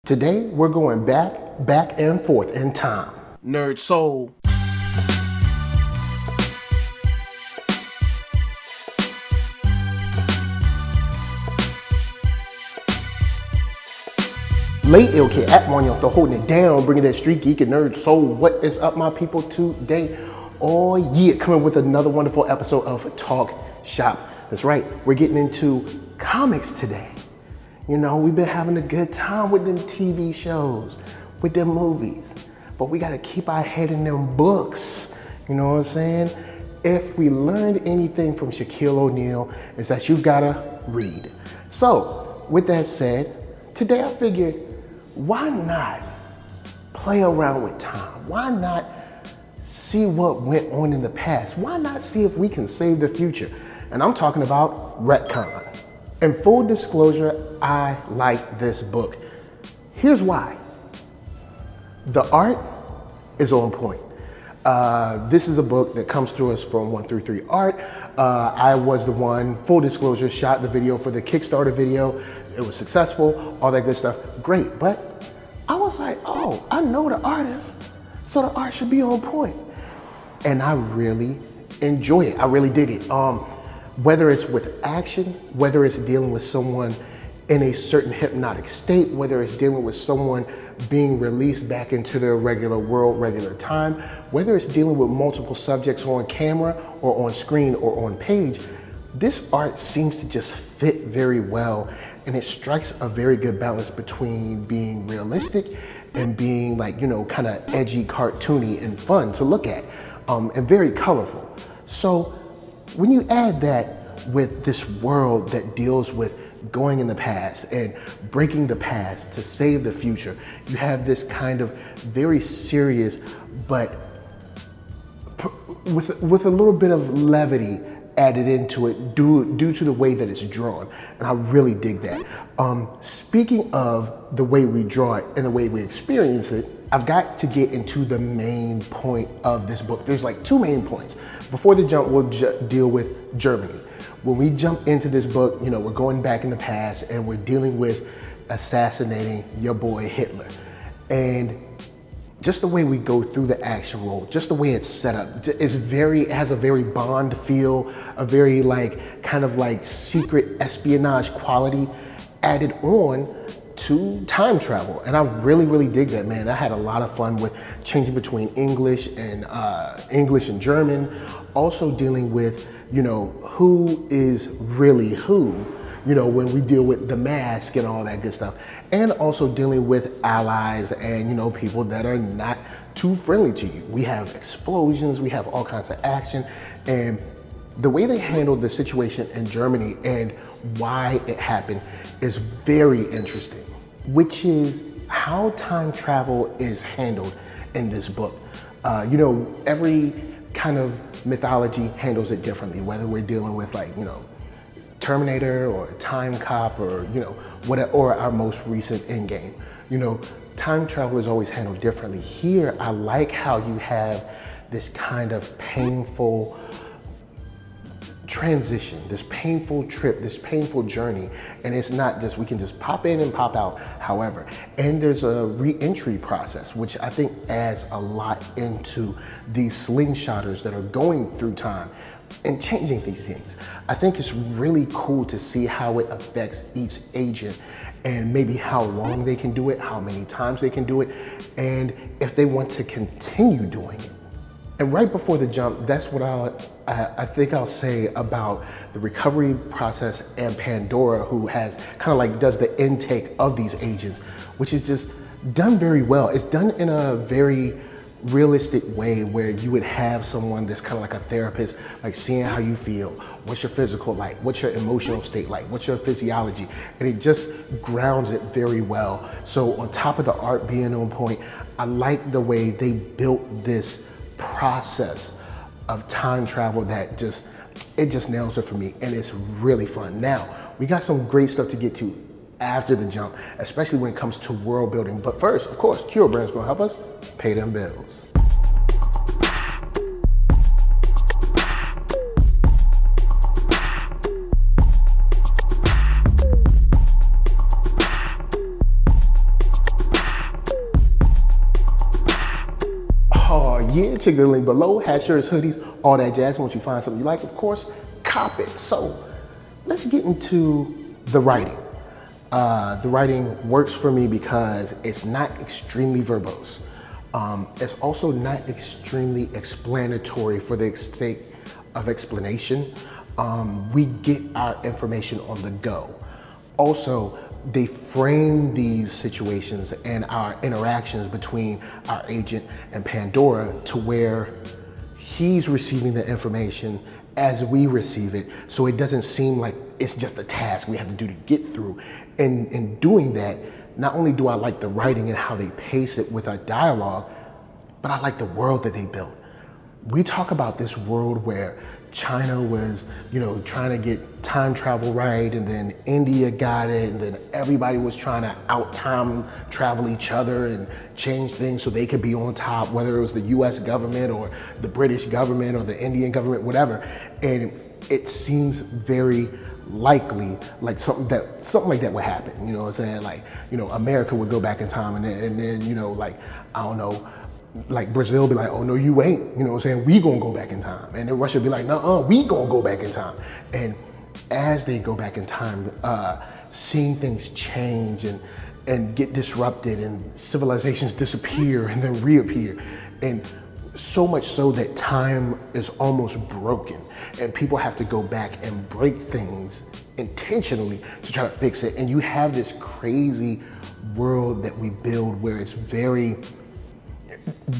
Today, we're going back and forth in time. NERDSoul. Late Ill Kid at OneYoungsta holding it down, bringing that street geek and NERDSoul. What is up, my people, today? Oh yeah, coming with another wonderful episode of Talk Shop. That's right, we're getting into comics today. You know, we've been having a good time with them TV shows, with them movies, but we gotta keep our head in them books. You know what I'm saying? If we learned anything from Shaquille O'Neal, is that you've gotta read. So, with that said, today I figured, why not play around with time? Why not see what went on in the past? Why not see if we can save the future? And I'm talking about Retcon. In full disclosure, I like this book. Here's why. The art is on point. This is a book that comes to us from 133Art. I was the one, full disclosure, shot the video for the Kickstarter video. It was successful, all that good stuff, great. But I was like, oh, I know the artist, so the art should be on point. And I really enjoy it, I really dig it. Whether it's with action, whether it's dealing with someone in a certain hypnotic state, whether it's dealing with someone being released back into their regular world, regular time, whether it's dealing with multiple subjects on camera or on screen or on page, this art seems to just fit very well, and it strikes a very good balance between being realistic and being like, you know, kind of edgy, cartoony, and fun to look at, and very colorful. So when you add that with this world that deals with going in the past and breaking the past to save the future, you have this kind of very serious, but with a little bit of levity added into it due to the way that it's drawn. And I really dig that. Speaking of the way we draw it and the way we experience it, I've got to get into the main point of this book. There's like two main points. Before the jump, we'll deal with Germany. When we jump into this book, you know, we're going back in the past and we're dealing with assassinating your boy Hitler. And just the way we go through the action role, just the way it's set up, it has a very Bond feel, a very like, kind of like secret espionage quality added on to time travel. And I really, really dig that, man. I had a lot of fun with changing between English and German, also dealing with, you know, who is really who, you know, when we deal with the mask and all that good stuff. And also dealing with allies and, you know, people that are not too friendly to you. We have explosions, we have all kinds of action, and the way they handled the situation in Germany and why it happened is very interesting, which is how time travel is handled in this book. You know, every kind of mythology handles it differently, whether we're dealing with like, you know, Terminator or Time Cop or, you know, whatever, or our most recent Endgame. You know, time travel is always handled differently. Here, I like how you have this kind of painful transition, this painful trip, this painful journey, and it's not just, we can just pop in and pop out, however. And there's a re-entry process, which I think adds a lot into these Slingshotters that are going through time and changing these things. I think it's really cool to see how it affects each agent and maybe how long they can do it, how many times they can do it, and if they want to continue doing it. And right before the jump, that's what I think I'll say about the recovery process and Pandora, who has kind of like does the intake of these agents, which is just done very well. It's done in a very realistic way where you would have someone that's kind of like a therapist, like seeing how you feel, what's your physical like, what's your emotional state like, what's your physiology, and it just grounds it very well. So on top of the art being on point, I like the way they built this process of time travel that just nails it for me, and it's really fun. Now, we got some great stuff to get to after the jump, especially when it comes to world building. But first, of course, Cure Brand's gonna help us pay them bills. Yeah, check the link below. Hat, shirts, hoodies, all that jazz. Once you find something you like, of course, cop it. So let's get into the writing. The writing works for me because it's not extremely verbose. It's also not extremely explanatory for the sake of explanation. We get our information on the go. Also, they frame these situations and our interactions between our agent and Pandora to where he's receiving the information as we receive it, so it doesn't seem like it's just a task we have to do to get through. And in doing that, not only do I like the writing and how they pace it with our dialogue, but I like the world that they built. We talk about this world where China was, trying to get time travel right, and then India got it, and then everybody was trying to out-time travel each other and change things so they could be on top, whether it was the US government or the British government or the Indian government, whatever. And it seems very likely like something like that would happen. You know what I'm saying? Like, America would go back in time and then like, I don't know, like Brazil be like, oh no, you ain't, you know what I'm saying? We gonna go back in time. And then Russia be like, no, we gonna go back in time. And as they go back in time, seeing things change and get disrupted and civilizations disappear and then reappear. And so much so that time is almost broken and people have to go back and break things intentionally to try to fix it. And you have this crazy world that we build where it's very,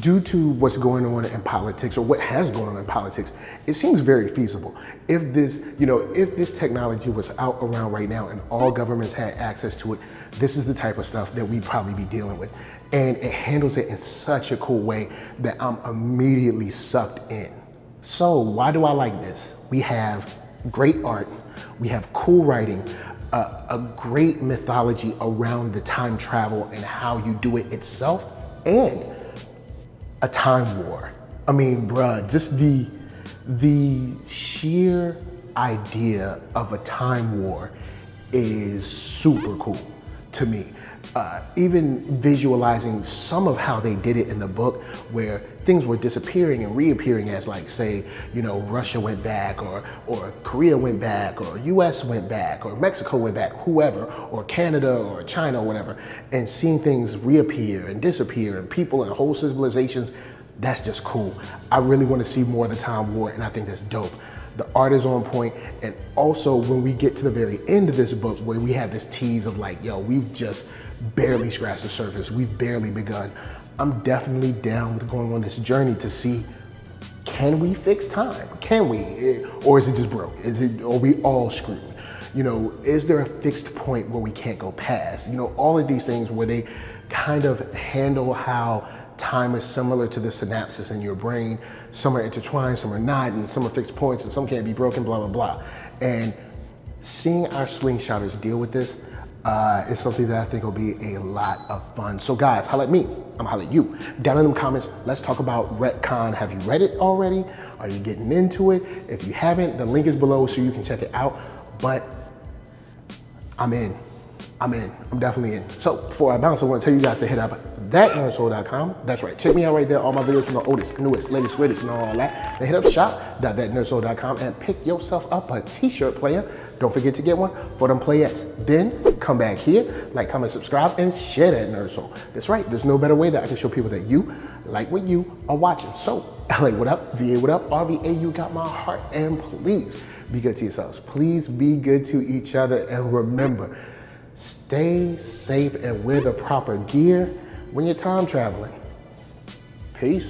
due to what's going on in politics or what has gone on in politics, it seems very feasible. If this technology was out around right now and all governments had access to it, this is the type of stuff that we'd probably be dealing with. And it handles it in such a cool way that I'm immediately sucked in. So why do I like this? We have great art, we have cool writing, a great mythology around the time travel and how you do it itself, and a time war. I mean, bruh, just the sheer idea of a time war is super cool to me. Even visualizing some of how they did it in the book, where things were disappearing and reappearing as, like, say, Russia went back, or Korea went back, or US went back, or Mexico went back, whoever, or Canada or China or whatever, and seeing things reappear and disappear and people and whole civilizations. That's just cool. I really want to see more of the time war, and I think that's dope. The art is on point, and also when we get to the very end of this book where we have this tease of like, yo, we've just barely scratched the surface, we've barely begun. I'm definitely down with going on this journey to see, can we fix time? Can we? Or is it just broke? Are we all screwed? Is there a fixed point where we can't go past? All of these things where they kind of handle how time is similar to the synapses in your brain. Some are intertwined, some are not, and some are fixed points, and some can't be broken, blah, blah, blah. And seeing our Slingshotters deal with this is something that I think will be a lot of fun. So guys, holla at me, I'm holla at you. Down in the comments, let's talk about Retcon. Have you read it already? Are you getting into it? If you haven't, the link is below so you can check it out. But I'm in. I'm definitely in. So before I bounce, I want to tell you guys to hit up ThatNERDSoul.com. That's right, check me out right there. All my videos from the oldest, newest, latest, greatest, and all that. Then hit up shop.ThatNERDSoul.com and pick yourself up a t-shirt, player. Don't forget to get one for them playettes. Then come back here, like, comment, subscribe, and share that NERDSoul. That's right, there's no better way that I can show people that you like what you are watching. So, LA, what up? VA, what up? RVA, you got my heart. And please be good to yourselves. Please be good to each other. And remember, stay safe and wear the proper gear when you're time traveling. Peace.